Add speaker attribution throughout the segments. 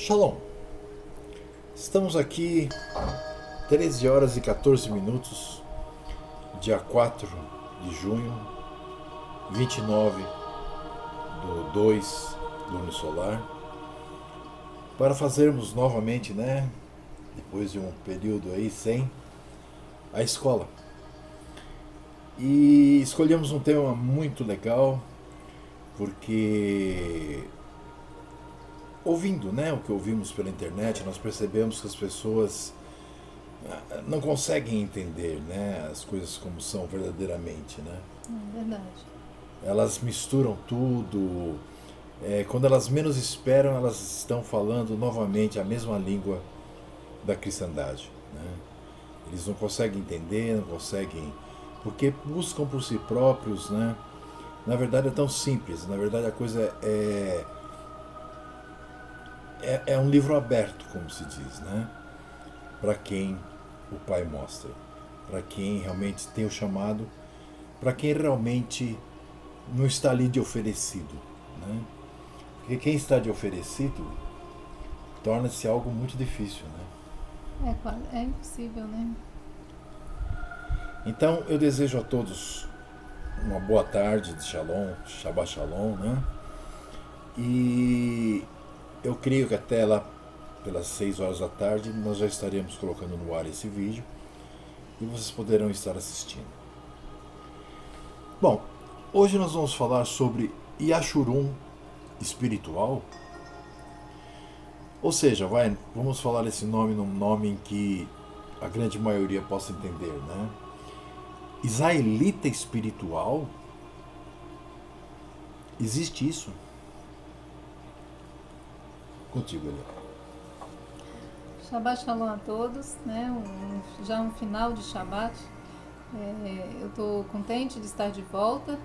Speaker 1: Shalom. Estamos aqui 13 horas e 14 minutos, dia 4 de junho, 29 do 2 luno solar, para fazermos novamente, depois de um período aí sem a escola. E escolhemos um tema muito legal, porque ouvindo, o que ouvimos pela internet, nós percebemos que as pessoas não conseguem entender, as coisas como são verdadeiramente,
Speaker 2: É verdade.
Speaker 1: Elas misturam tudo. Quando elas menos esperam, elas estão falando novamente a mesma língua da cristandade, Eles não conseguem entender, não conseguem, porque buscam por si próprios, Na verdade é tão simples. Na verdade a coisa é um livro aberto, como se diz, Para quem o Pai mostra, para quem realmente tem o chamado, para quem realmente não está ali de oferecido, Porque quem está de oferecido torna-se algo muito difícil,
Speaker 2: É impossível, né?
Speaker 1: Então eu desejo a todos uma boa tarde de Shalom, Shabbat Shalom, E eu creio que até lá pelas 6 horas da tarde nós já estaremos colocando no ar esse vídeo e vocês poderão estar assistindo. Bom, hoje nós vamos falar sobre Yashurum espiritual. Ou seja, vamos falar esse nome num nome em que a grande maioria possa entender, Israelita espiritual? Existe isso? Contigo, Eliel.
Speaker 2: Shabbat Shalom a todos, já um final de Shabbat. Eu estou contente de estar de volta,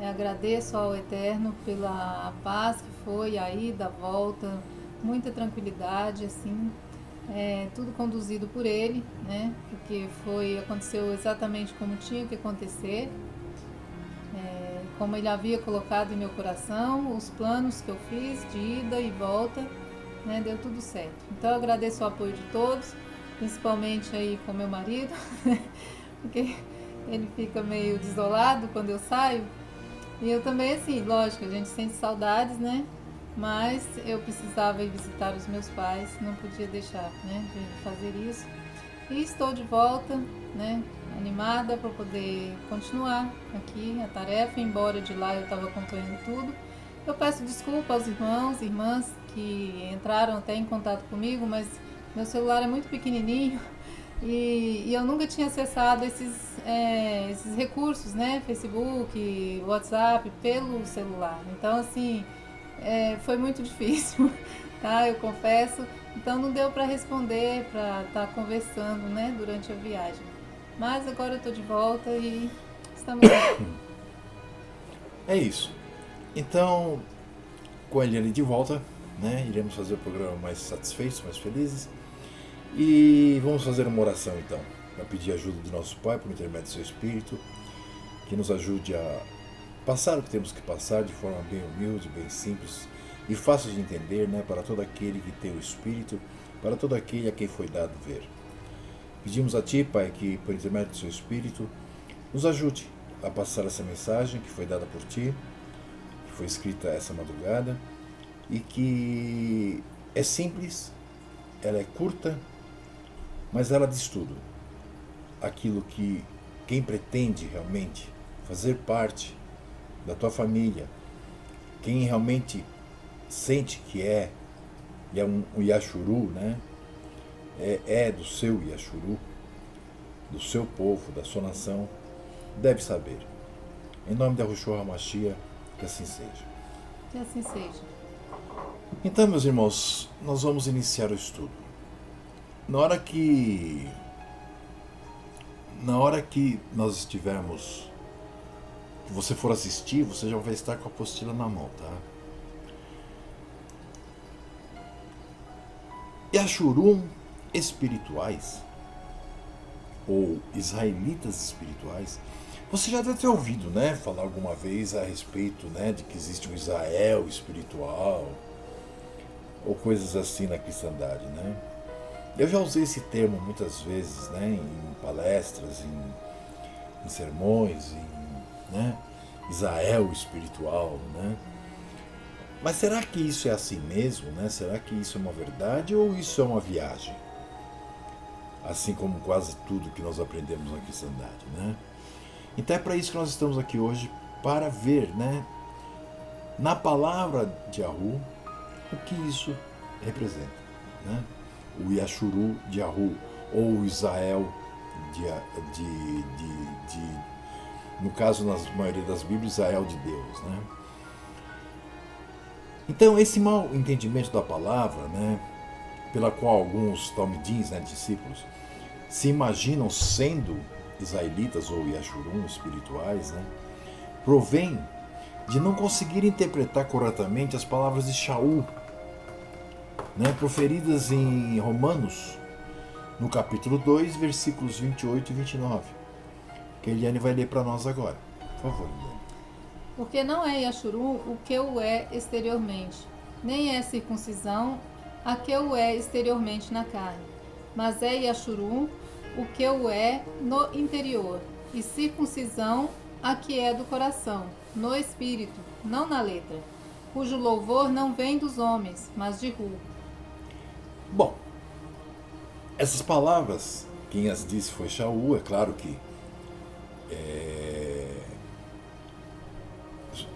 Speaker 2: agradeço ao Eterno pela paz que foi a ida, a volta, muita tranquilidade, assim. Tudo conduzido por Ele, porque aconteceu exatamente como tinha que acontecer. Como Ele havia colocado em meu coração, os planos que eu fiz de ida e volta, deu tudo certo. Então eu agradeço o apoio de todos, principalmente aí com meu marido, porque ele fica meio desolado quando eu saio. E eu também, assim, lógico, a gente sente saudades, Mas eu precisava ir visitar os meus pais, não podia deixar, de fazer isso. E estou de volta, animada para poder continuar aqui a tarefa, embora de lá eu estava acompanhando tudo. Eu peço desculpa aos irmãos e irmãs que entraram até em contato comigo, mas meu celular é muito pequenininho e eu nunca tinha acessado esses recursos, Facebook, WhatsApp, pelo celular. Então, assim, foi muito difícil, tá? Eu confesso. Então não deu para responder, para estar conversando, durante a viagem. Mas agora eu estou de volta e estamos aqui.
Speaker 1: É isso. Então, com a Eliane de volta, iremos fazer o programa mais satisfeitos, mais felizes. E vamos fazer uma oração então, para pedir ajuda do nosso Pai, por intermédio do seu Espírito, que nos ajude a passar o que temos que passar de forma bem humilde, bem simples e fácil de entender, para todo aquele que tem o Espírito, para todo aquele a quem foi dado ver. Pedimos a Ti, Pai, que por intermédio do seu Espírito nos ajude a passar essa mensagem que foi dada por Ti, que foi escrita essa madrugada, e que é simples, ela é curta, mas ela diz tudo. Aquilo que quem pretende realmente fazer parte da tua família, quem realmente sente que é um Yashuru, é do seu Yashuru, do seu povo, da sua nação, deve saber. Em nome da Yahushua HaMashiach, que assim seja.
Speaker 2: Que assim seja.
Speaker 1: Então, meus irmãos, nós vamos iniciar o estudo. Na hora que nós estivermos, que você for assistir, você já vai estar com a apostila na mão, tá? Yashurum espirituais, ou israelitas espirituais, você já deve ter ouvido, falar alguma vez a respeito, de que existe um Israel espiritual. ou coisas assim na cristandade, né? Eu já usei esse termo muitas vezes, né, em palestras, em sermões, né, Israel espiritual, né? Mas será que isso é assim mesmo, né? Será que isso é uma verdade ou isso é uma viagem? Assim como quase tudo que nós aprendemos na cristandade, né? Então é para isso que nós estamos aqui hoje, para ver, né, na palavra de Yahu, o que isso representa, né? O Yashuru de Yahu, ou o Israel no caso, na maioria das Bíblias, Israel de Deus, né? Então, esse mau entendimento da palavra, né, pela qual alguns talmidins, né, discípulos, se imaginam sendo israelitas ou Yashurum espirituais, né, provém de não conseguir interpretar corretamente as palavras de Shaul, né, proferidas em Romanos, no capítulo 2, versículos 28 e 29, que a Eliane vai ler para nós agora. Por favor, Eliane.
Speaker 2: Porque não é Yashurum o que o é exteriormente, nem é circuncisão a que o é exteriormente na carne, mas é Yashurum o que o é no interior, e circuncisão a que é do coração, no espírito, não na letra, cujo louvor não vem dos homens, mas de Hu.
Speaker 1: Bom, essas palavras, quem as disse foi Shaul, é claro que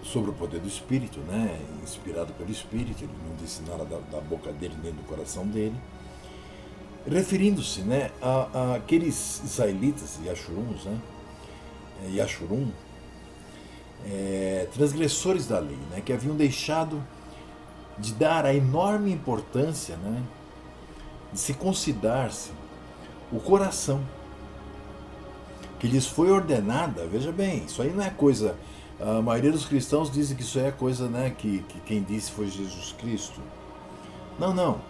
Speaker 1: sobre o poder do Espírito, né? Inspirado pelo Espírito, ele não disse nada da boca dele nem do coração dele, referindo-se, né, a aqueles israelitas, Yashuruns, né? Yashurum, transgressores da lei, né? Que haviam deixado de dar a enorme importância, né, de se considerar-se o coração, que lhes foi ordenada. Veja bem, isso aí não é coisa. A maioria dos cristãos dizem que isso é coisa, né, que quem disse foi Jesus Cristo. Não, não.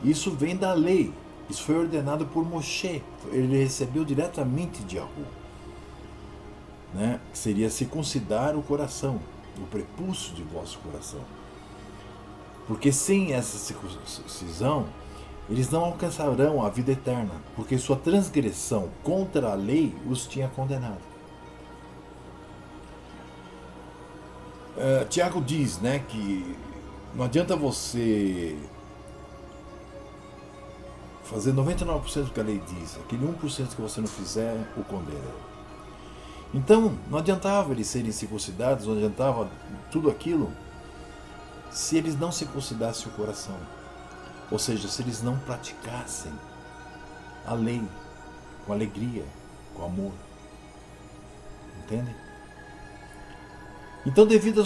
Speaker 1: Isso vem da lei. Isso foi ordenado por Moshe. Ele recebeu diretamente de Yahu, né, que seria circuncidar o coração, o prepúcio de vosso coração. Porque sem essa circuncisão, eles não alcançarão a vida eterna, porque sua transgressão contra a lei os tinha condenado. Tiago diz, né, que não adianta você fazer 99% do que a lei diz, aquele 1% que você não fizer, o condena. Então, não adiantava eles serem circuncidados, não adiantava tudo aquilo, se eles não circuncidassem o coração. Ou seja, se eles não praticassem a lei com alegria, com amor. Entendem? Então, devido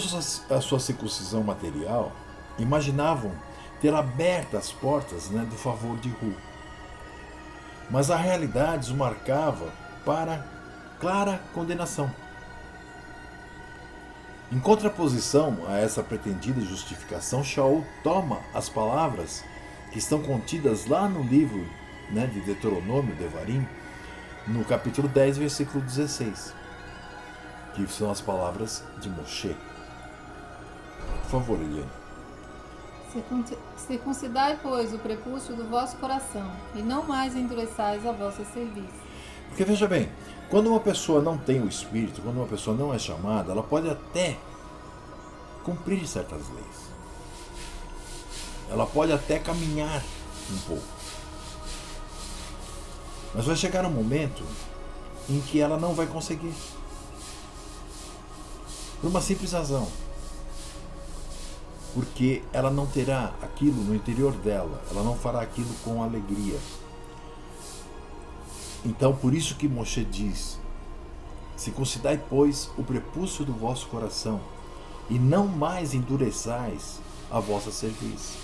Speaker 1: à sua circuncisão material, imaginavam ter aberto as portas, né, do favor de Hu. Mas a realidade os marcava para clara condenação. Em contraposição a essa pretendida justificação, Shaul toma as palavras que estão contidas lá no livro, né, de Deuteronômio, Devarim, no capítulo 10, versículo 16, que são as palavras de Moshe. Por favor, Eliane.
Speaker 2: Circuncidai, pois, o prepúcio do vosso coração, e não mais endureçais a vossa cerviz.
Speaker 1: Porque veja bem, quando uma pessoa não tem o Espírito, quando uma pessoa não é chamada, ela pode até cumprir certas leis. Ela pode até caminhar um pouco. Mas vai chegar um momento em que ela não vai conseguir. Por uma simples razão. Porque ela não terá aquilo no interior dela. Ela não fará aquilo com alegria. Então, por isso que Moshe diz: circuncidai, pois, o prepúcio do vosso coração, e não mais endureçais a vossa cerviz.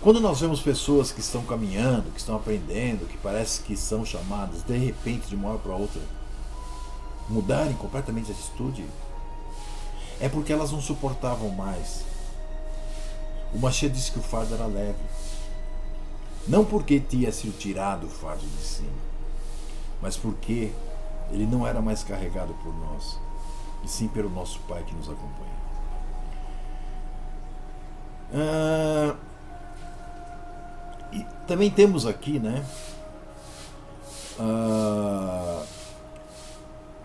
Speaker 1: Quando nós vemos pessoas que estão caminhando, que estão aprendendo, que parece que são chamadas, de repente, de uma hora para outra, mudarem completamente a atitude, é porque elas não suportavam mais. O Moshe disse que o fardo era leve. Não porque tinha sido tirado o fardo de cima, mas porque ele não era mais carregado por nós, e sim pelo nosso Pai que nos acompanha. Ah, e também temos aqui, né,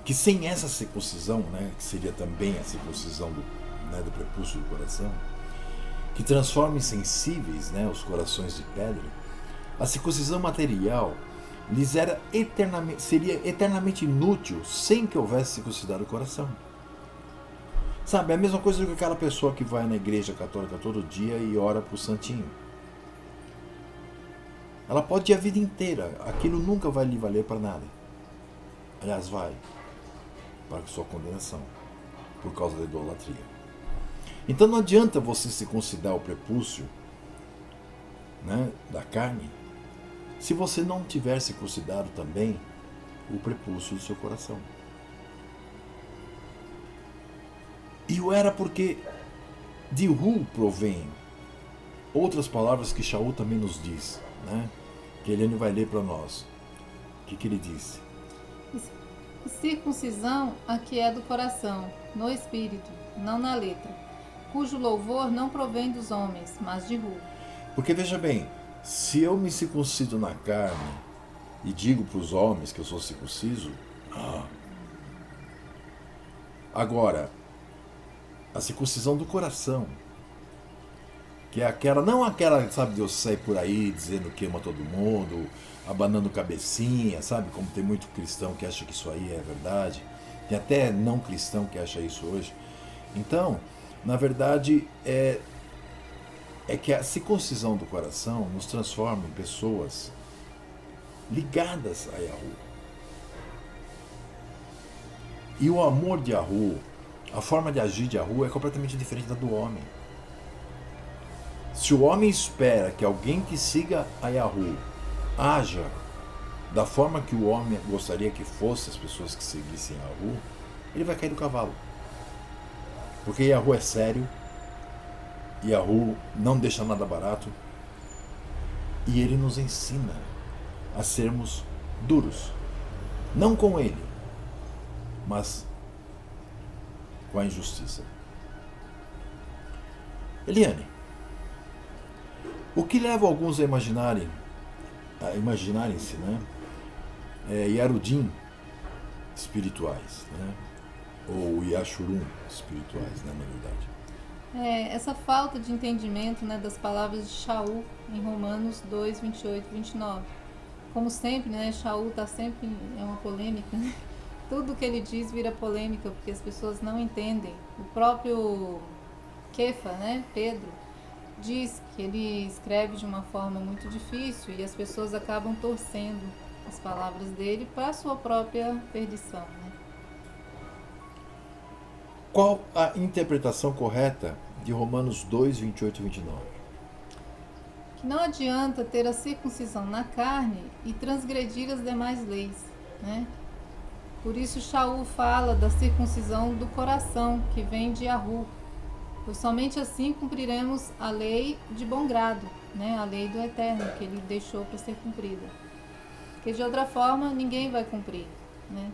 Speaker 1: que sem essa circuncisão, né, que seria também a circuncisão do prepúcio do coração, que transforma em sensíveis, né, os corações de pedra, a circuncisão material lhes seria eternamente inútil sem que houvesse circuncidado o coração. Sabe, é a mesma coisa do que aquela pessoa que vai na igreja católica todo dia e ora pro santinho. Ela pode ir a vida inteira, aquilo nunca vai lhe valer para nada. Aliás, vai para sua condenação, por causa da idolatria. Então não adianta você circuncidar o prepúcio, né, da carne, se você não tiver circuncidado também o prepúcio do seu coração. E o era porque de Hu provém outras palavras que Shaul também nos diz, né? Que Eliane vai ler para nós. O que ele disse?
Speaker 2: Circuncisão a que é do coração, no espírito, não na letra, cujo louvor não provém dos homens, mas de Hu.
Speaker 1: Porque veja bem, se eu me circuncido na carne e digo para os homens que eu sou circunciso, agora, a circuncisão do coração, que é aquela, não aquela, sabe, de eu sair por aí dizendo que ama todo mundo, abanando cabecinha, sabe, como tem muito cristão que acha que isso aí é verdade, tem até não cristão que acha isso hoje. Então, na verdade, é que a circuncisão do coração nos transforma em pessoas ligadas a Yahu. E o amor de Yahu, a forma de agir de Yahu é completamente diferente da do homem. Se o homem espera que alguém que siga a Yahu haja da forma que o homem gostaria que fosse as pessoas que seguissem Yahu, ele vai cair do cavalo. Porque Yahu é sério, Yahu não deixa nada barato, e ele nos ensina a sermos duros. Não com ele, mas com a injustiça. Eliane, o que leva alguns a imaginarem-se, né, Yarudim espirituais, né, ou Yashurum espirituais, né, na verdade?
Speaker 2: Essa falta de entendimento, né, das palavras de Shaul em Romanos 2, 28 e 29. Como sempre, né, Shaul está sempre, é uma polêmica, né? Tudo que ele diz vira polêmica, porque as pessoas não entendem. O próprio Kefa, né, Pedro, diz que ele escreve de uma forma muito difícil e as pessoas acabam torcendo as palavras dele para a sua própria perdição, né?
Speaker 1: Qual a interpretação correta de Romanos 2, 28 e 29?
Speaker 2: Que não adianta ter a circuncisão na carne e transgredir as demais leis, né? Por isso Shaul fala da circuncisão do coração, que vem de Yahu, pois somente assim cumpriremos a lei de bom grado, né? A lei do Eterno, que ele deixou para ser cumprida. Porque de outra forma ninguém vai cumprir, né?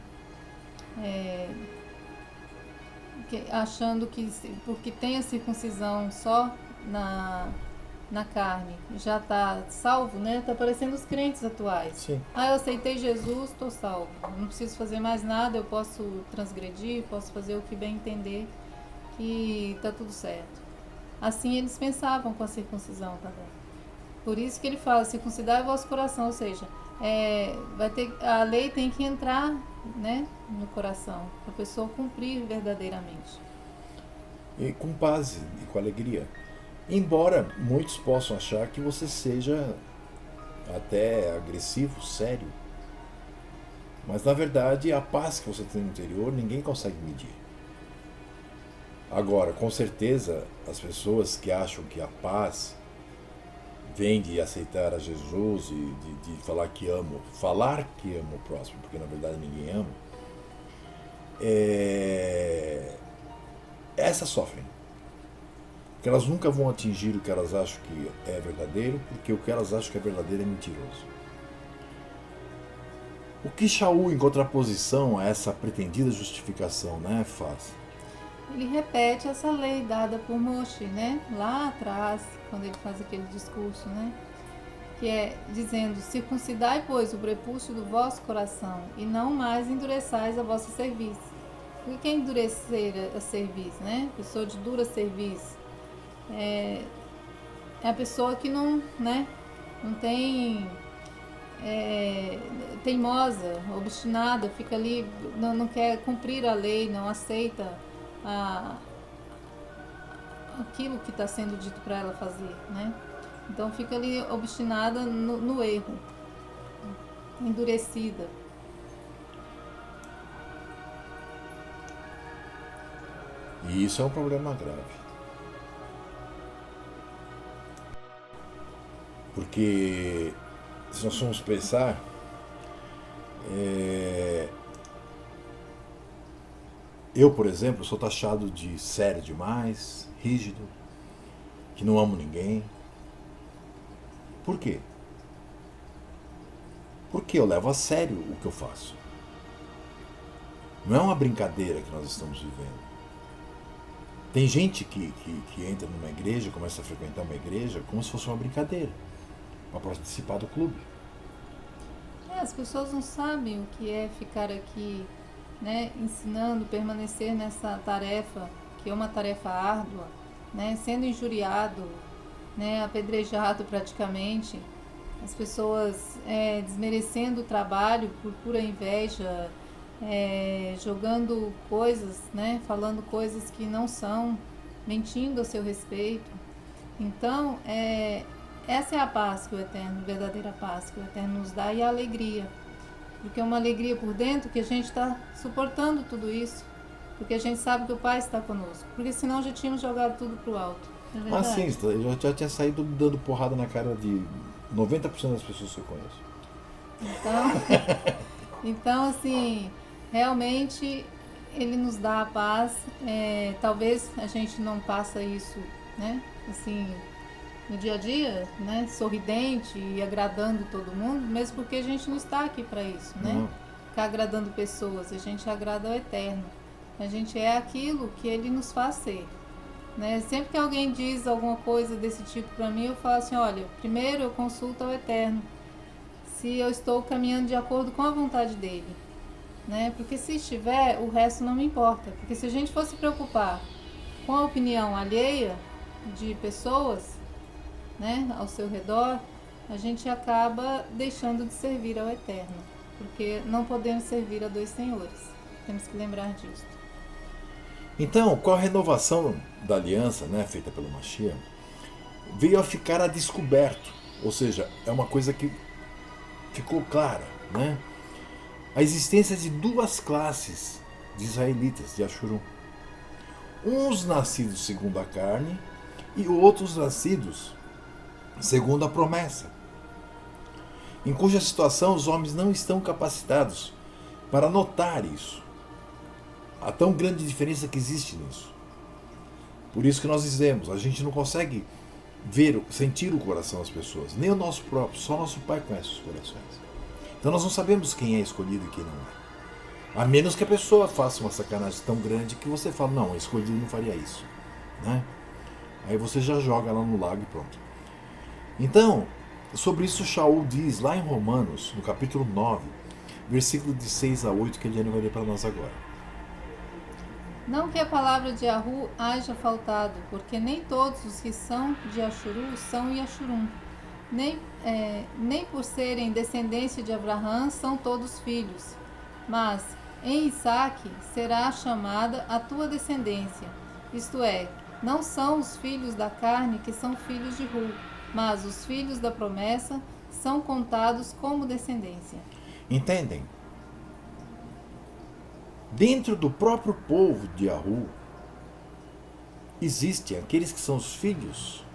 Speaker 2: Achando que porque tem a circuncisão só na carne já está salvo, né? Tá parecendo os crentes atuais.
Speaker 1: Sim.
Speaker 2: Eu aceitei Jesus, estou salvo. Não preciso fazer mais nada, eu posso transgredir, posso fazer o que bem entender, que está tudo certo. Assim eles pensavam com a circuncisão também. Por isso que ele fala, circuncidar o vosso coração, ou seja, a lei tem que entrar, né, no coração, para a pessoa cumprir verdadeiramente.
Speaker 1: E com paz e com alegria. Embora muitos possam achar que você seja até agressivo, sério. Mas na verdade a paz que você tem no interior ninguém consegue medir. Agora, com certeza, as pessoas que acham que a paz vem de aceitar a Jesus e de falar que ama o próximo, porque na verdade ninguém ama, essas sofrem. Porque elas nunca vão atingir o que elas acham que é verdadeiro, porque o que elas acham que é verdadeiro é mentiroso. O que Shaul, em contraposição a essa pretendida justificação, né, faz?
Speaker 2: ele repete essa lei dada por Moshe, né? Lá atrás, quando ele faz aquele discurso, né? Que é dizendo: circuncidai, pois, o prepúcio do vosso coração, e não mais endureçais a vossa cerviz. O que é endurecer a cerviz, né? Pessoa de dura cerviz é a pessoa que não, né? Não tem teimosa, obstinada, fica ali, não quer cumprir a lei, não aceita a, aquilo que está sendo dito para ela fazer, né? Então fica ali obstinada no erro, endurecida.
Speaker 1: E isso é um problema grave. Porque se nós formos pensar, eu, por exemplo, sou taxado de sério demais, rígido, que não amo ninguém. Por quê? Porque eu levo a sério o que eu faço. Não é uma brincadeira que nós estamos vivendo. Tem gente que entra numa igreja, começa a frequentar uma igreja como se fosse uma brincadeira, para participar do clube.
Speaker 2: As pessoas não sabem o que é ficar aqui, né, ensinando, permanecer nessa tarefa, que é uma tarefa árdua, né, sendo injuriado, né, apedrejado praticamente, as pessoas desmerecendo o trabalho por pura inveja, jogando coisas, né, falando coisas que não são, mentindo a seu respeito. Então, essa é a paz que o Eterno, a verdadeira paz que o Eterno nos dá, e a alegria. Porque é uma alegria por dentro que a gente está suportando tudo isso, porque a gente sabe que o Pai está conosco. Porque senão já tínhamos jogado tudo pro alto.
Speaker 1: Ah, sim, eu já tinha saído dando porrada na cara de 90% das pessoas que eu conheço.
Speaker 2: Então assim, realmente ele nos dá a paz. Talvez a gente não faça isso, né? Assim, no dia a dia, né? Sorridente e agradando todo mundo, mesmo porque a gente não está aqui para isso, né?
Speaker 1: Não.
Speaker 2: Ficar agradando pessoas, a gente agrada ao Eterno. A gente é aquilo que ele nos faz ser. Né? Sempre que alguém diz alguma coisa desse tipo para mim, eu falo assim: olha, primeiro eu consulto ao Eterno se eu estou caminhando de acordo com a vontade dele, né? Porque se estiver, o resto não me importa. Porque se a gente fosse preocupar com a opinião alheia de pessoas, né, ao seu redor, a gente acaba deixando de servir ao Eterno, porque não podemos servir a dois senhores. Temos que lembrar disso.
Speaker 1: Então, com a renovação da aliança, né, feita pelo Mashiach, veio a ficar a descoberto. Ou seja, é uma coisa que ficou clara, né? A existência de duas classes de israelitas, de Ashurum. Uns nascidos segundo a carne e outros nascidos segundo a promessa, em cuja situação os homens não estão capacitados para notar isso. A tão grande diferença que existe nisso. Por isso que nós dizemos, a gente não consegue ver, sentir o coração das pessoas, nem o nosso próprio, só nosso Pai conhece os corações. Então nós não sabemos quem é escolhido e quem não é. A menos que a pessoa faça uma sacanagem tão grande que você fala, não, escolhido não faria isso, né? Aí você já joga lá no lago e pronto. Então, sobre isso Shaul diz lá em Romanos, no capítulo 9, versículo de 6 a 8, que ele vai ler para nós agora.
Speaker 2: Não que a palavra de Yahu haja faltado, porque nem todos os que são de Ashuru são Yashurum. Nem por serem descendência de Abraão são todos filhos. Mas em Isaque será chamada a tua descendência. Isto é, não são os filhos da carne que são filhos de Ru, mas os filhos da promessa são contados como descendência.
Speaker 1: Entendem? Dentro do próprio povo de Yahu, existem aqueles que são os filhos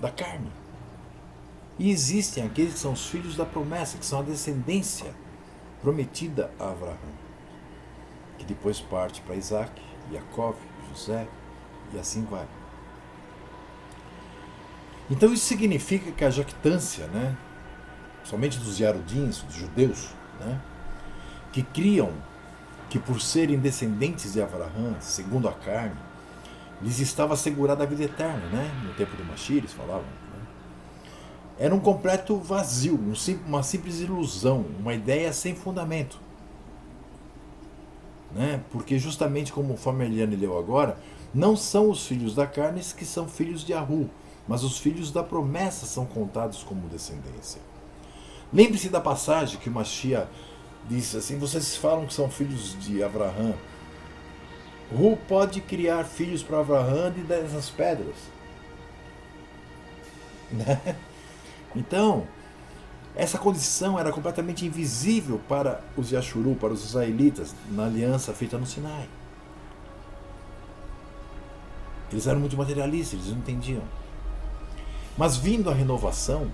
Speaker 1: da carne. E existem aqueles que são os filhos da promessa, que são a descendência prometida a Abraão, que depois parte para Isaac, Jacó, José, e assim vai. Então isso significa que a jactância, né, somente dos Yarudins, dos judeus, né, que criam que por serem descendentes de Abraão, segundo a carne, lhes estava assegurada a vida eterna, né? No tempo do Mashiach, eles falavam. Né? Era um completo vazio, uma simples ilusão, uma ideia sem fundamento. Né? Porque justamente como o Farmeliani leu agora, não são os filhos da carne que são filhos de Ahu, mas os filhos da promessa são contados como descendência. Lembre-se da passagem que o Mashiach disse assim: vocês falam que são filhos de Abraão. Hu pode criar filhos para Abraão dessas pedras. Né? Então, essa condição era completamente invisível para os Yashuru, para os israelitas, na aliança feita no Sinai. Eles eram muito materialistas, eles não entendiam. Mas vindo a renovação,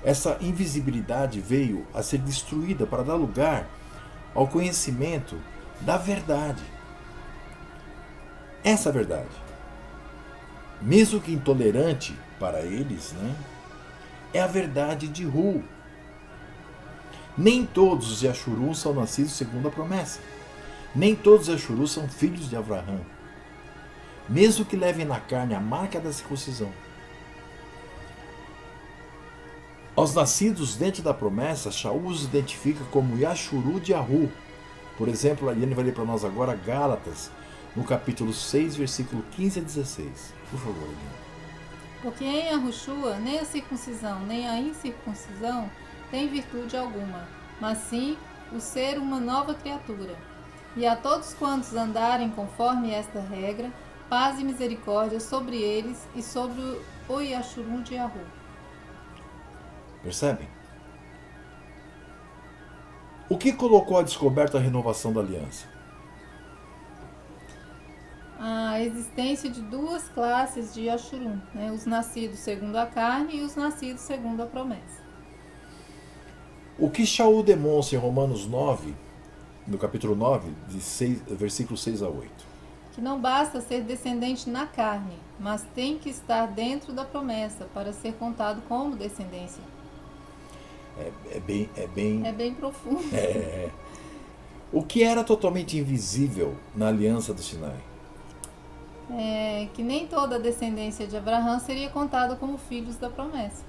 Speaker 1: essa invisibilidade veio a ser destruída para dar lugar ao conhecimento da verdade. Essa verdade, mesmo que intolerante para eles, né, é a verdade de Hu. Nem todos os Yashurun são nascidos segundo a promessa. Nem todos os Yashurun são filhos de Abraão, mesmo que levem na carne a marca da circuncisão. Aos nascidos dentro da promessa, Shaul os identifica como Yashuru de Ahu. Por exemplo, a Eliane vai ler para nós agora Gálatas, no capítulo 6, versículo 15 a 16. Por favor, Eliane.
Speaker 2: Porque em Yahushua nem a circuncisão nem a incircuncisão tem virtude alguma, mas sim o ser uma nova criatura. E a todos quantos andarem conforme esta regra, paz e misericórdia sobre eles e sobre o Yashurun de Yahu.
Speaker 1: Percebem? O que colocou a descoberta a renovação da aliança?
Speaker 2: A existência de duas classes de Yashurun, né? Os nascidos segundo a carne e os nascidos segundo a promessa.
Speaker 1: O que Shaul demonstra em Romanos 9, no capítulo 9, versículos 6 a 8?
Speaker 2: Que não basta ser descendente na carne, mas tem que estar dentro da promessa para ser contado como descendência.
Speaker 1: É bem
Speaker 2: profundo.
Speaker 1: O que era totalmente invisível na aliança do Sinai?
Speaker 2: Que nem toda a descendência de Abraão seria contada como filhos da promessa.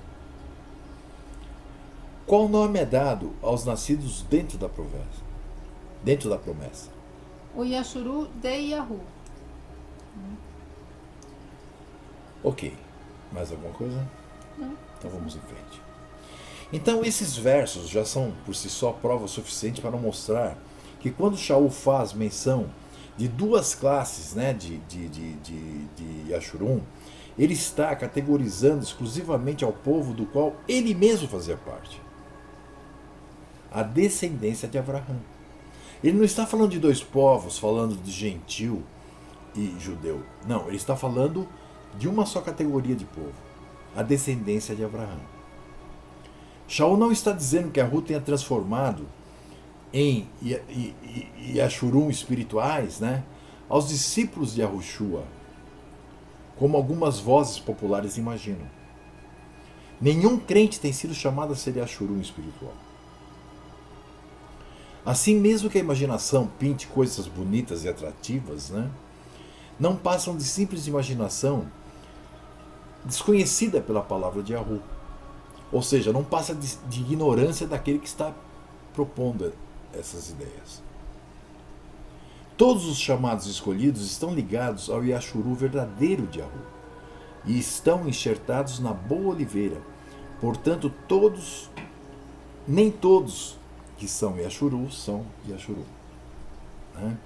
Speaker 1: Qual nome é dado aos nascidos dentro da promessa? Dentro da promessa.
Speaker 2: O Yashuru de Yahu.
Speaker 1: Ok. Mais alguma coisa?
Speaker 2: Não.
Speaker 1: Então vamos em frente. Então esses versos já são por si só prova suficiente para mostrar que quando Shaul faz menção de duas classes, né, de Yashurun, ele está categorizando exclusivamente ao povo do qual ele mesmo fazia parte. A descendência de Abraão. Ele não está falando de dois povos, falando de gentil e judeu. Não, ele está falando de uma só categoria de povo. A descendência de Abraão. Shaul não está dizendo que a Ruth tenha transformado em Yashurun espirituais, né, aos discípulos de Yahushua, como algumas vozes populares imaginam. Nenhum crente tem sido chamado a ser Yashurun espiritual. Assim, mesmo que a imaginação pinte coisas bonitas e atrativas, né, não passam de simples imaginação desconhecida pela palavra de Yahu. Ou seja, não passa de ignorância daquele que está propondo essas ideias. Todos os chamados escolhidos estão ligados ao Yashuru verdadeiro de Yahu e estão enxertados na boa oliveira. Portanto, nem todos que são Yashuru são Yashuru. Né?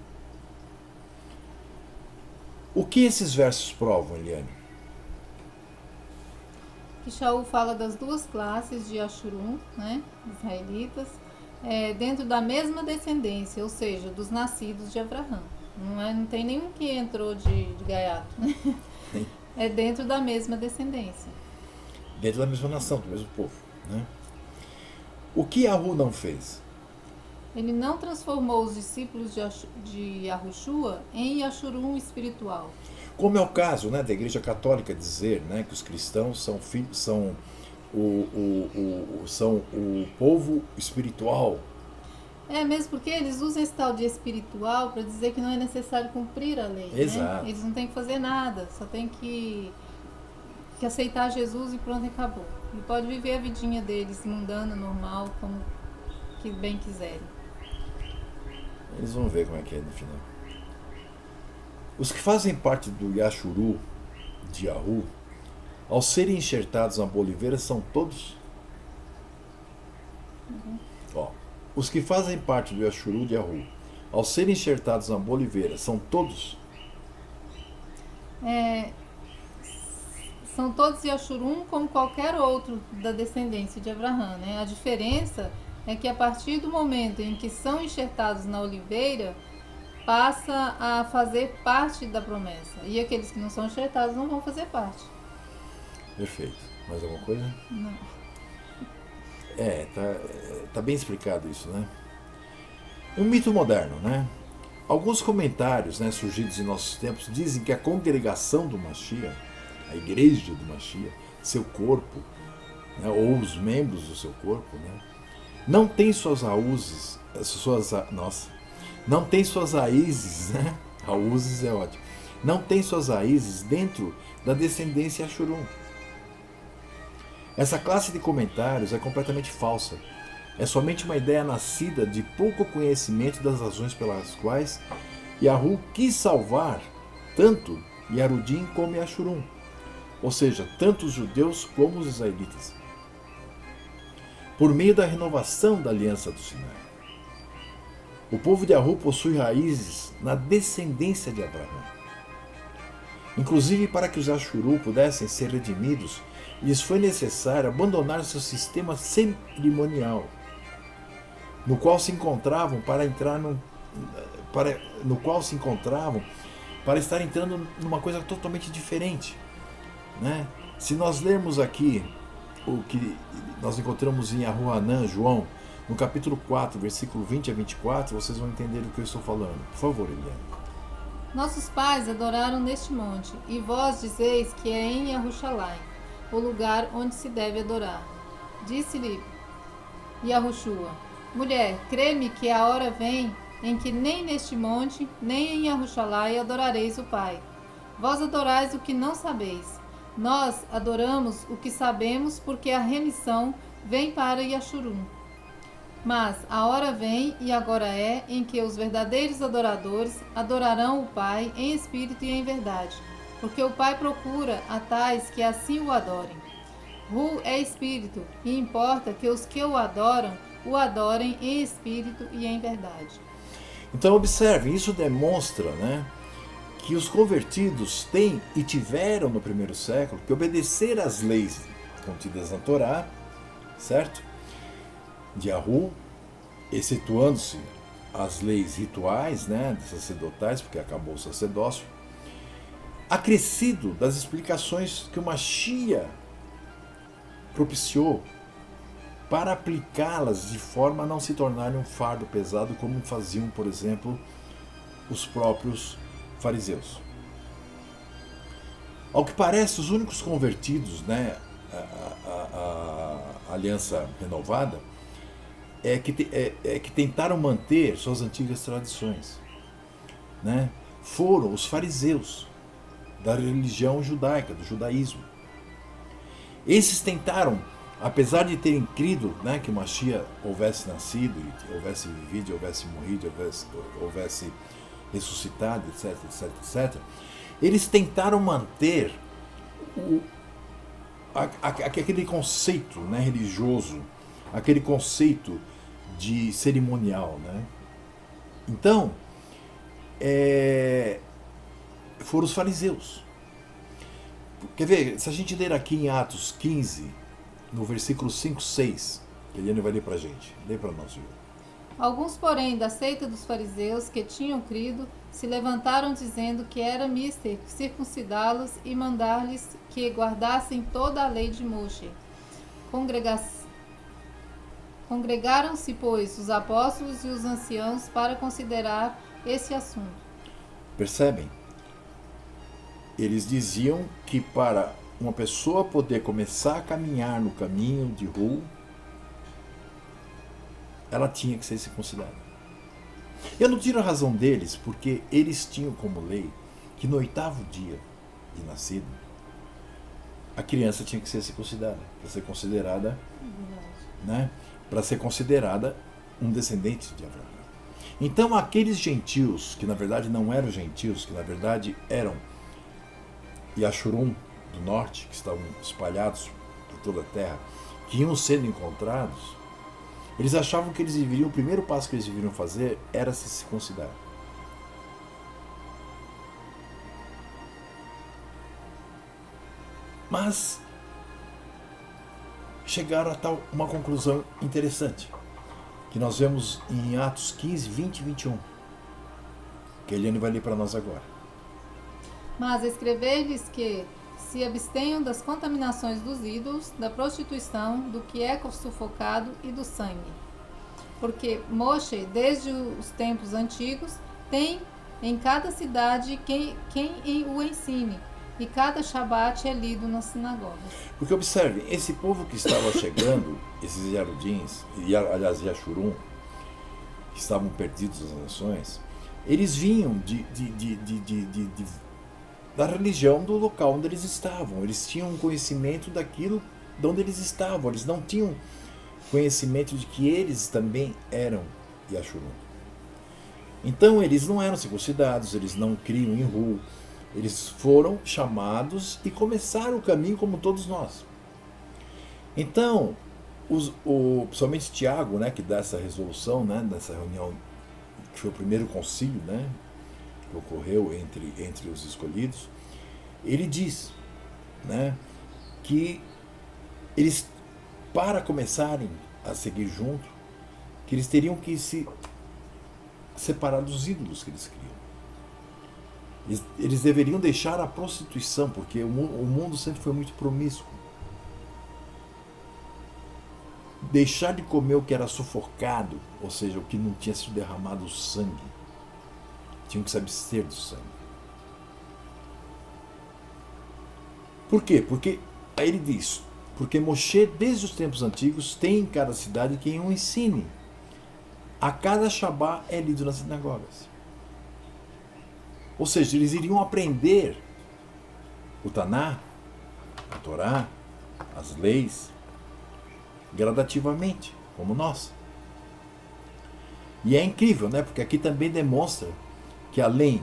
Speaker 1: O que esses versos provam, Eliane?
Speaker 2: Que Shaul fala das duas classes de Yashurun, né, israelitas, dentro da mesma descendência, ou seja, dos nascidos de Abraão. Não tem nenhum que entrou de gaiato. Né? É dentro da mesma descendência.
Speaker 1: Dentro da mesma nação, do mesmo povo. Né? O que Yahu não fez?
Speaker 2: Ele não transformou os discípulos de Yahushua em Yashurun espiritual.
Speaker 1: Como é o caso, né, da Igreja Católica dizer, né, que os cristãos são o povo espiritual
Speaker 2: Mesmo porque eles usam esse tal de espiritual para dizer que não é necessário cumprir a lei.
Speaker 1: Exato.
Speaker 2: Né? Eles não têm que fazer nada, só tem que aceitar Jesus e pronto, acabou. E pode viver a vidinha deles, mundana, normal, como que bem quiserem.
Speaker 1: Eles vão ver como é que é no final. Os que fazem parte do Yashuru, de Yahu, ao serem enxertados na boliveira, são todos... Ó, os que fazem parte do Yashuru de Yahu, ao serem enxertados na boliveira, são todos...
Speaker 2: São todos Yashurum como qualquer outro da descendência de Abraão. Né? A diferença é que a partir do momento em que são enxertados na oliveira, passa a fazer parte da promessa. E aqueles que não são enxertados não vão fazer parte.
Speaker 1: Perfeito. Mais alguma coisa?
Speaker 2: Não.
Speaker 1: Tá bem explicado isso, né? Um mito moderno, né? Alguns comentários, né, surgidos em nossos tempos dizem que a congregação do Mashiach, a igreja do Mashiach, seu corpo, né, ou os membros do seu corpo, né, não tem suas raízes, não tem suas raízes, né? Raízes é ótimo. Não tem suas raízes dentro da descendência Ashurum. Essa classe de comentários é completamente falsa. É somente uma ideia nascida de pouco conhecimento das razões pelas quais Yahu quis salvar tanto Yarudim como Yashurum, ou seja, tanto os judeus como os israelitas, por meio da renovação da aliança do Sinai. O povo de Yahu possui raízes na descendência de Abraão. Inclusive, para que os Ashuru pudessem ser redimidos, lhes foi necessário abandonar seu sistema cerimonial, no qual se encontravam para estar entrando numa coisa totalmente diferente, né? Se nós lermos aqui o que nós encontramos em Aruanã, João, no capítulo 4, versículo 20 a 24, vocês vão entender do que eu estou falando. Por favor, Eliane.
Speaker 2: Nossos pais adoraram neste monte, e vós dizeis que é em Yahushalaim, o lugar onde se deve adorar. Disse-lhe Yahushua: mulher, crê-me que a hora vem em que nem neste monte, nem em Yahushalaim adorareis o Pai. Vós adorais o que não sabeis. Nós adoramos o que sabemos, porque a remissão vem para Yashurum. Mas a hora vem, e agora é, em que os verdadeiros adoradores adorarão o Pai em espírito e em verdade, porque o Pai procura a tais que assim o adorem. Ru é espírito, e importa que os que o adorem em espírito e em verdade.
Speaker 1: Então observem, isso demonstra, né, que os convertidos têm e tiveram no primeiro século que obedecer às leis contidas na Torá, certo? De Yahu, excetuando-se as leis rituais, né, sacerdotais, porque acabou o sacerdócio, acrescido das explicações que o Mashiach propiciou para aplicá-las de forma a não se tornarem um fardo pesado, como faziam, por exemplo, os próprios fariseus. Ao que parece, os únicos convertidos, né, à aliança renovada, é que tentaram manter suas antigas tradições, né? Foram os fariseus da religião judaica, do judaísmo. Esses tentaram, apesar de terem crido, né, que o Mashiach houvesse nascido, houvesse vivido, houvesse morrido, houvesse ressuscitado, etc, etc, etc, eles tentaram manter aquele conceito, né, religioso, aquele conceito de cerimonial, né? Então, foram os fariseus. Quer ver, se a gente ler aqui em Atos 15, no versículo 5, 6, que Eliane vai ler pra gente. Lê pra nós, Gil.
Speaker 2: Alguns, porém, da seita dos fariseus que tinham crido, se levantaram dizendo que era mister circuncidá-los e mandar-lhes que guardassem toda a lei de Moshe. Congregaram-se, pois, os apóstolos e os anciãos para considerar esse assunto.
Speaker 1: Percebem? Eles diziam que para uma pessoa poder começar a caminhar no caminho de Ru, ela tinha que ser circuncidada. Eu não tiro a razão deles, porque eles tinham como lei que no 8º dia de nascido, a criança tinha que ser circuncidada, para ser considerada, né, para ser considerada um descendente de Abraão. Então aqueles gentios, que na verdade não eram gentios, que na verdade eram Yashurum do norte, que estavam espalhados por toda a terra, que iam sendo encontrados, eles achavam que eles deveriam, o primeiro passo que eles deveriam fazer era se circuncidar. Mas chegaram a tal uma conclusão interessante, que nós vemos em Atos 15, 20 e 21, que a Eliane vai ler para nós agora.
Speaker 2: Mas escrever-lhes que se abstenham das contaminações dos ídolos, da prostituição, do que é sufocado e do sangue. Porque Moshe, desde os tempos antigos, tem em cada cidade quem o ensine, e cada Shabat é lido nas sinagogas.
Speaker 1: Porque observem, esse povo que estava chegando, esses Yarudins, aliás Yashurum, que estavam perdidos nas nações, eles vinham da religião do local onde eles estavam. Eles tinham conhecimento daquilo de onde eles estavam. Eles não tinham conhecimento de que eles também eram Yashurum. Então eles não eram circuncidados, eles não criam em Ru. Eles foram chamados e começaram o caminho como todos nós. Então, principalmente Tiago, né, que dá essa resolução, né, nessa reunião, que foi o primeiro concílio, né, que ocorreu entre os escolhidos, ele diz, né, que eles, para começarem a seguir junto, que eles teriam que se separar dos ídolos que eles criam. Eles deveriam deixar a prostituição, porque o mundo sempre foi muito promíscuo. Deixar de comer o que era sufocado, ou seja, o que não tinha sido derramado sangue. Tinham que se abster do sangue. Por quê? Porque, aí ele diz, porque Moshe, desde os tempos antigos, tem em cada cidade quem o ensine. A cada Shabá é lido nas sinagogas. Ou seja, eles iriam aprender o Taná, a Torá, as leis, gradativamente, como nós. E é incrível, né? Porque aqui também demonstra que além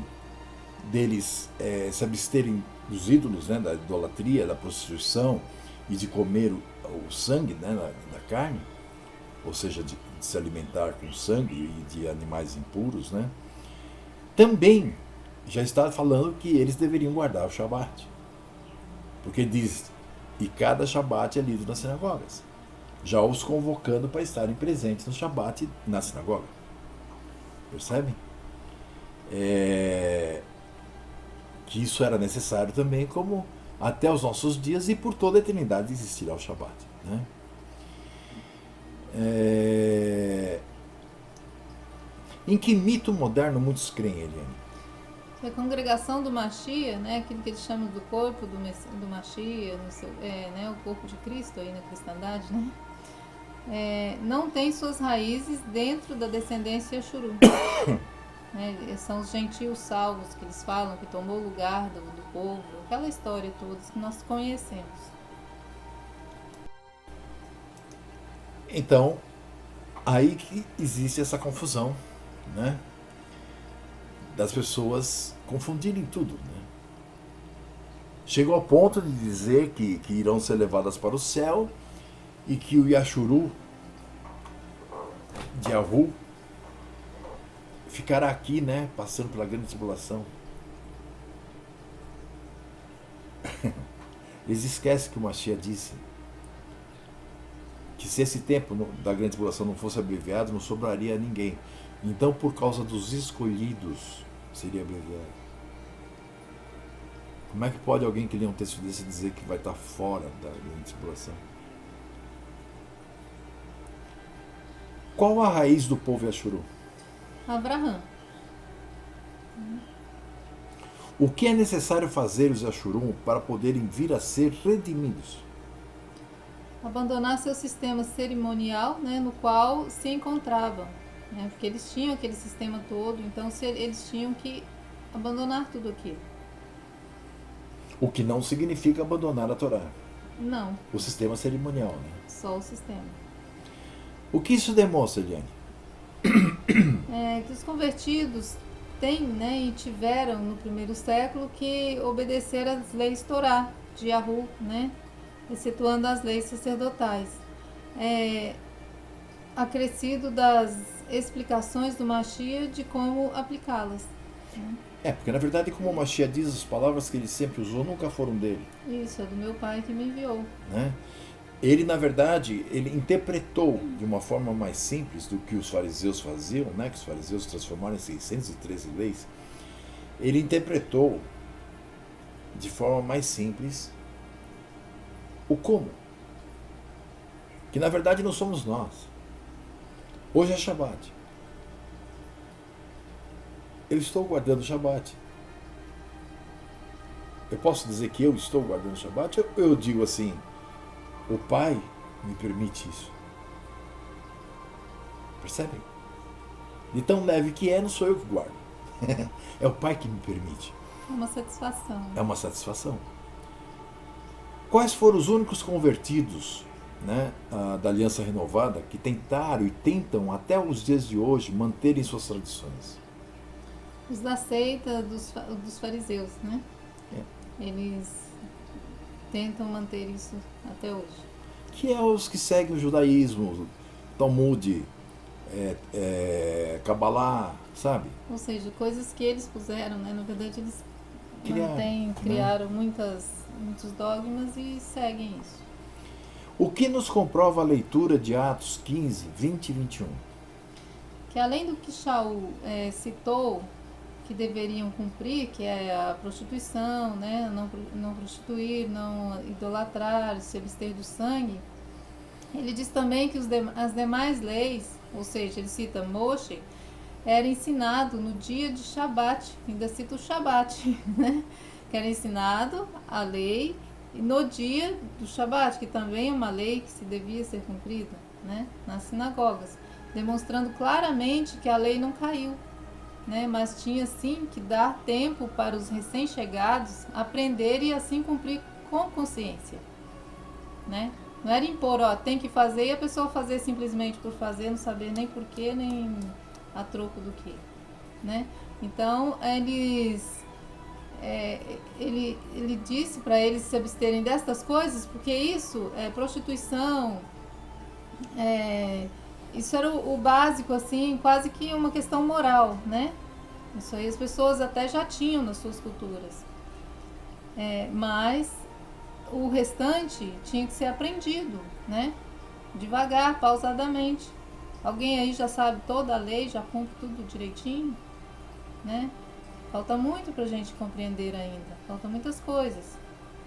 Speaker 1: deles se absterem dos ídolos, né? Da idolatria, da prostituição e de comer o sangue, né? da carne, ou seja, de se alimentar com sangue e de animais impuros, né? Também já está falando que eles deveriam guardar o Shabat. Porque diz, e cada Shabat é lido nas sinagogas, já os convocando para estarem presentes no Shabat na sinagoga. Percebem? Que isso era necessário também, como até os nossos dias e por toda a eternidade existirá o Shabat. Né? Em que mito moderno muitos creem, Eliane?
Speaker 2: A congregação do Mashiach, né, aquilo que eles chamam do corpo do Mashiach, né, o corpo de Cristo aí na cristandade, né, não tem suas raízes dentro da descendência Yashurum. Né, são os gentios salvos que eles falam, que tomou o lugar do povo, aquela história toda que nós conhecemos.
Speaker 1: Então, aí que existe essa confusão, né? Das pessoas confundirem tudo, né? Chegou ao ponto de dizer que irão ser levadas para o céu e que o Yashuru de Ahu ficará aqui, né, passando pela grande tribulação. Eles esquecem que o Mashiach disse que se esse tempo da grande tribulação não fosse abreviado, não sobraria a ninguém. Então, por causa dos escolhidos, seria abreviado. Como é que pode alguém que lê um texto desse dizer que vai estar fora da grande tribulação? Qual a raiz do povo Yashuru?
Speaker 2: Abraão.
Speaker 1: O que é necessário fazer os Yashurum para poderem vir a ser redimidos?
Speaker 2: abandonar seu sistema cerimonial, né, no qual se encontravam, né, porque eles tinham aquele sistema todo, então eles tinham que abandonar tudo aquilo.
Speaker 1: O que não significa abandonar a Torá.
Speaker 2: Não,
Speaker 1: O sistema cerimonial, né?
Speaker 2: só o sistema.
Speaker 1: O que isso demonstra, Eliane?
Speaker 2: Que os convertidos têm, né, e tiveram no primeiro século que obedecer às leis Torá de Yahu, né, excetuando as leis sacerdotais. Acrescido das explicações do Mashiach de como aplicá-las. Né?
Speaker 1: Porque na verdade, como o Mashiach diz, as palavras que ele sempre usou nunca foram dele.
Speaker 2: Isso, é do meu pai que me enviou.
Speaker 1: Né? Ele, na verdade, ele interpretou de uma forma mais simples do que os fariseus faziam, né? Que os fariseus transformaram em 613 leis. Ele interpretou de forma mais simples o como. Que na verdade não somos nós. Hoje é Shabat. Eu estou guardando o Shabat. Eu posso dizer que eu estou guardando o Shabat? Eu digo assim, o Pai me permite isso. Percebem? De tão leve que é, não sou eu que guardo. É o Pai que me permite.
Speaker 2: É uma satisfação.
Speaker 1: É uma satisfação. Quais foram os únicos convertidos, né, da Aliança Renovada que tentaram e tentam até os dias de hoje manterem suas tradições?
Speaker 2: Os da seita dos fariseus, né? Eles tentam manter isso até hoje.
Speaker 1: Que é os que seguem o judaísmo, Talmud, Kabbalah, sabe?
Speaker 2: Ou seja, coisas que eles puseram, né? Na verdade, eles
Speaker 1: né?
Speaker 2: criaram muitos dogmas e seguem isso.
Speaker 1: O que nos comprova a leitura de Atos 15, 20 e 21?
Speaker 2: Que além do que Shaul citou que deveriam cumprir, que é a prostituição, né? Não prostituir, não idolatrar, se abster do sangue, ele diz também que as demais leis, ou seja, ele cita Moshe, era ensinado no dia de Shabat, ainda cita o Shabat, né? Que era ensinado a lei no dia do Shabat, que também é uma lei que se devia ser cumprida, né? Nas sinagogas, demonstrando claramente que a lei não caiu, né? Mas tinha sim que dar tempo para os recém-chegados aprenderem e assim cumprir com consciência, né? Não era impor, tem que fazer e a pessoa fazer simplesmente por fazer, não saber nem porquê, nem a troco do que, né? Então ele disse para eles se absterem destas coisas, porque isso é prostituição, isso era o básico, assim, quase que uma questão moral, né? Isso aí as pessoas até já tinham nas suas culturas, mas o restante tinha que ser aprendido, né? Devagar, pausadamente. Alguém aí já sabe toda a lei, já cumpre tudo direitinho, né? Falta muito pra gente compreender ainda. Falta muitas coisas,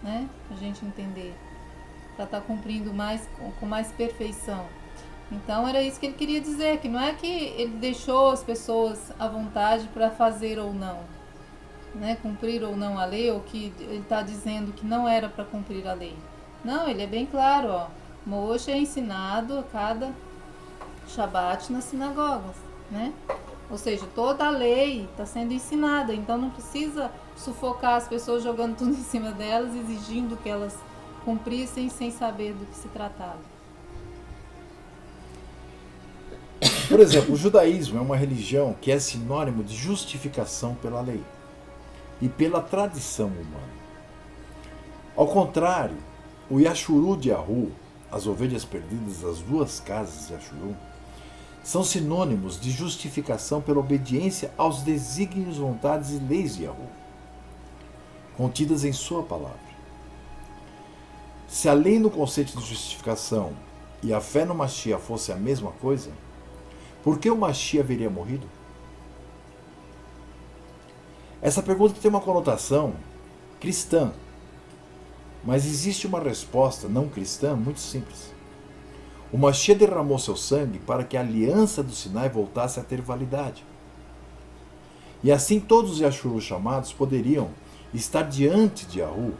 Speaker 2: né? Pra gente entender. Pra estar cumprindo com mais perfeição. Então era isso que ele queria dizer, que não é que ele deixou as pessoas à vontade para fazer ou não, né? Cumprir ou não a lei, ou que ele está dizendo que não era para cumprir a lei. Não, ele é bem claro, ó. Moshe é ensinado a cada Shabat nas sinagogas, né? Ou seja, toda a lei está sendo ensinada, então não precisa sufocar as pessoas jogando tudo em cima delas, exigindo que elas cumprissem sem saber do que se tratava.
Speaker 1: Por exemplo, o judaísmo é uma religião que é sinônimo de justificação pela lei e pela tradição humana. Ao contrário, o Yashuru de Yahu, as ovelhas perdidas das duas casas de Yashuru, são sinônimos de justificação pela obediência aos desígnios, vontades e leis de Yahu, contidas em sua palavra. Se a lei no conceito de justificação e a fé no Mashiach fosse a mesma coisa, por que o Mashiach haveria morrido? Essa pergunta tem uma conotação cristã, mas existe uma resposta não cristã muito simples. O Mashiach derramou seu sangue para que a aliança do Sinai voltasse a ter validade. E assim todos os Yashuru chamados poderiam estar diante de Yahu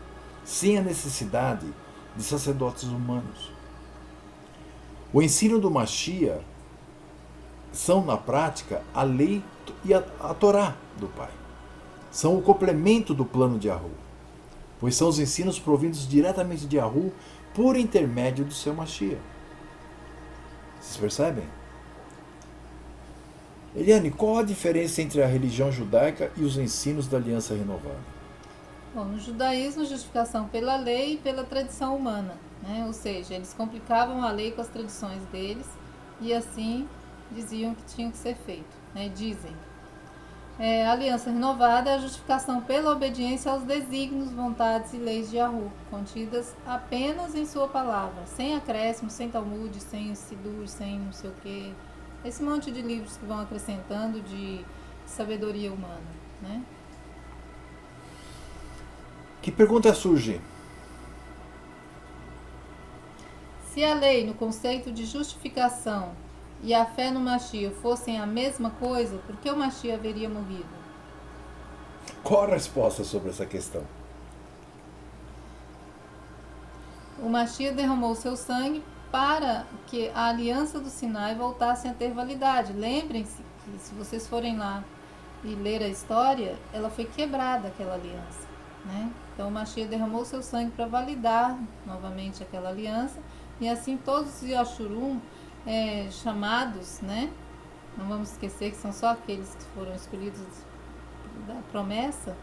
Speaker 1: sem a necessidade de sacerdotes humanos. O ensino do Mashiach são, na prática, a lei e a Torá do Pai. São o complemento do plano de Yahu, pois são os ensinos provindos diretamente de Yahu por intermédio do seu Mashiach. Vocês percebem? Eliane, qual a diferença entre a religião judaica e os ensinos da Aliança Renovada?
Speaker 2: Bom, no judaísmo, justificação pela lei e pela tradição humana, né? Ou seja, eles complicavam a lei com as tradições deles e assim diziam que tinha que ser feito, né? Dizem. A aliança renovada é a justificação pela obediência aos desígnios, vontades e leis de Yahu, contidas apenas em sua palavra, sem acréscimo, sem Talmud, sem Sidur, sem não sei o quê. Esse monte de livros que vão acrescentando de sabedoria humana, né?
Speaker 1: Que pergunta surge?
Speaker 2: Se a lei, no conceito de justificação, e a fé no Mashiach fossem a mesma coisa, por que o Mashiach haveria morrido?
Speaker 1: Qual a resposta sobre essa questão?
Speaker 2: O Mashiach derramou seu sangue para que a aliança do Sinai voltasse a ter validade. Lembrem-se que, se vocês forem lá e ler a história, ela foi quebrada, aquela aliança, né? Então o Mashiach derramou seu sangue para validar novamente aquela aliança, e assim todos os Yashurum chamados, né? Não vamos esquecer que são só aqueles que foram escolhidos da promessa,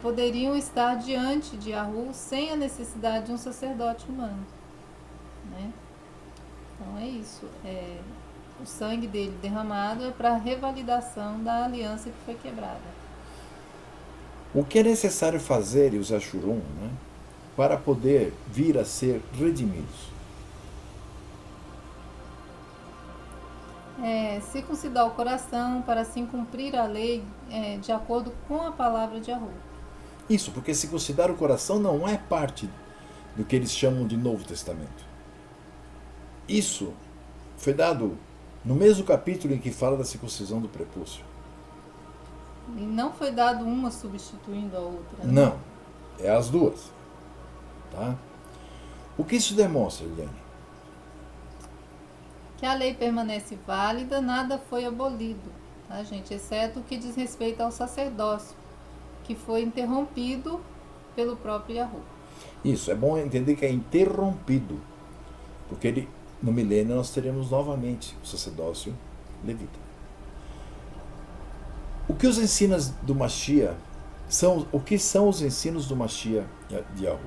Speaker 2: poderiam estar diante de Yahu sem a necessidade de um sacerdote humano, né? Então é isso. O sangue dele derramado é para a revalidação da aliança que foi quebrada.
Speaker 1: O que é necessário fazer, e os Ashurum, né, para poder vir a ser redimidos?
Speaker 2: Circuncidar o coração para assim cumprir a lei de acordo com a palavra de Yahu.
Speaker 1: Isso, porque circuncidar o coração não é parte do que eles chamam de Novo Testamento. Isso foi dado no mesmo capítulo em que fala da circuncisão do prepúcio.
Speaker 2: E não foi dado uma substituindo a outra, né?
Speaker 1: Não, é as duas. Tá? O que isso demonstra, Eliane?
Speaker 2: Que a lei permanece válida, nada foi abolido, tá, gente? Exceto o que diz respeito ao sacerdócio, que foi interrompido pelo próprio Yahu.
Speaker 1: Isso, é bom entender que é interrompido, porque no milênio nós teremos novamente o sacerdócio levita. O que os ensinos do Mashiach são? O que são os ensinos do Mashiach de Yahu?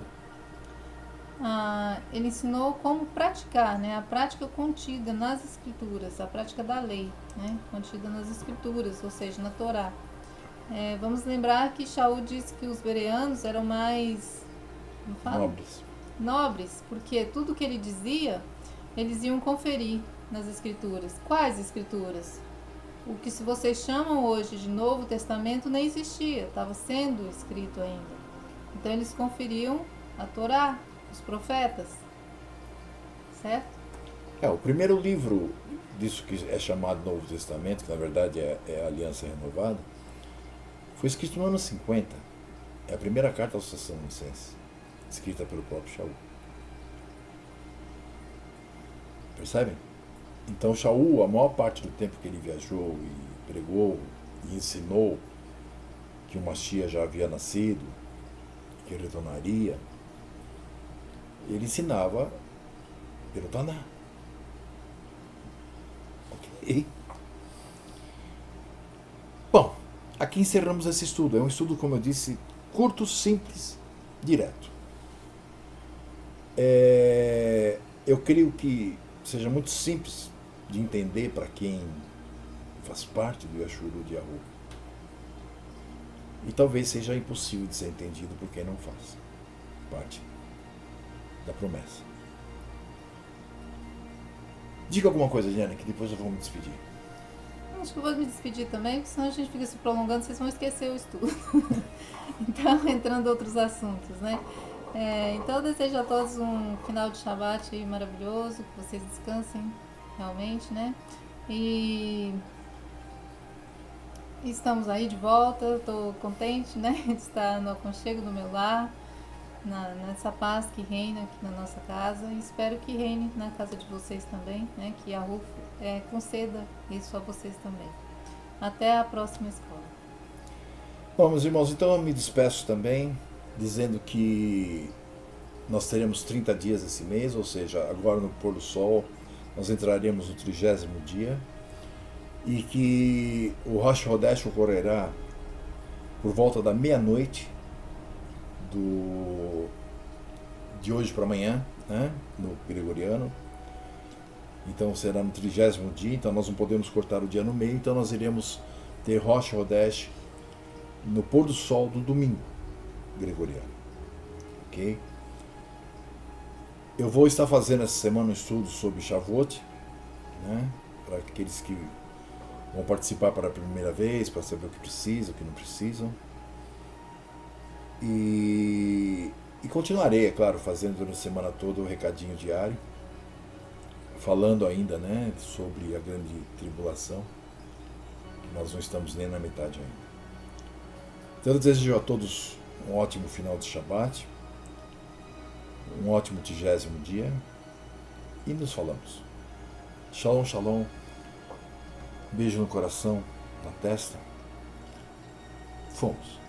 Speaker 2: Ele ensinou como praticar, né? A prática contida nas escrituras, a prática da lei, né? Contida nas escrituras, ou seja, na Torá. Vamos lembrar que Shaul disse que os bereanos eram mais nobres, porque tudo que ele dizia, eles iam conferir nas escrituras. Quais escrituras? O que se vocês chamam hoje de Novo Testamento nem existia, estava sendo escrito ainda. Então eles conferiam a Torá, os profetas, certo?
Speaker 1: O primeiro livro disso que é chamado Novo Testamento, que na verdade é a Aliança Renovada, foi escrito no ano 50. É a primeira carta aos Tessalonicenses, escrita pelo próprio Shaul. Percebem? Então Shaul, a maior parte do tempo que ele viajou e pregou e ensinou que o Mashiach já havia nascido, que retornaria, ele ensinava pelo Taná. Ok? Bom, aqui encerramos esse estudo. É um estudo, como eu disse, curto, simples, direto. Eu creio que seja muito simples de entender para quem faz parte do Yashuru de Yahu. E talvez seja impossível de ser entendido por quem não faz parte da promessa. Diga alguma coisa, Diana, que depois eu vou me despedir.
Speaker 2: Acho que eu vou me despedir também, porque senão a gente fica se prolongando, vocês vão esquecer o estudo. Então, entrando em outros assuntos, né? Então, eu desejo a todos um final de Shabbat maravilhoso, que vocês descansem realmente, né? E estamos aí de volta, estou contente, né? De estar no aconchego do meu lar, nessa paz que reina aqui na nossa casa e espero que reine na casa de vocês também, né? Que a RUF conceda isso a vocês também. Até a próxima escola.
Speaker 1: Bom, meus irmãos, então eu me despeço também, dizendo que nós teremos 30 dias esse mês, ou seja, agora no pôr do sol nós entraremos no 30º dia, e que o Rosh Hodesh ocorrerá por volta da meia-noite de hoje para amanhã, né, no gregoriano. Então será no 30º dia, então nós não podemos cortar o dia no meio, então nós iremos ter Rosh Hodesh no pôr do sol do domingo gregoriano, ok? Eu vou estar fazendo essa semana um estudo sobre Shavuot, né, para aqueles que vão participar para a primeira vez, para saber o que precisam, o que não precisam. E continuarei, é claro, fazendo durante a semana toda o recadinho diário, falando ainda, né, sobre a grande tribulação, que nós não estamos nem na metade ainda. Então eu desejo a todos um ótimo final de Shabbat, um ótimo 30º dia, e nos falamos. Shalom, shalom, beijo no coração, na testa. Fomos.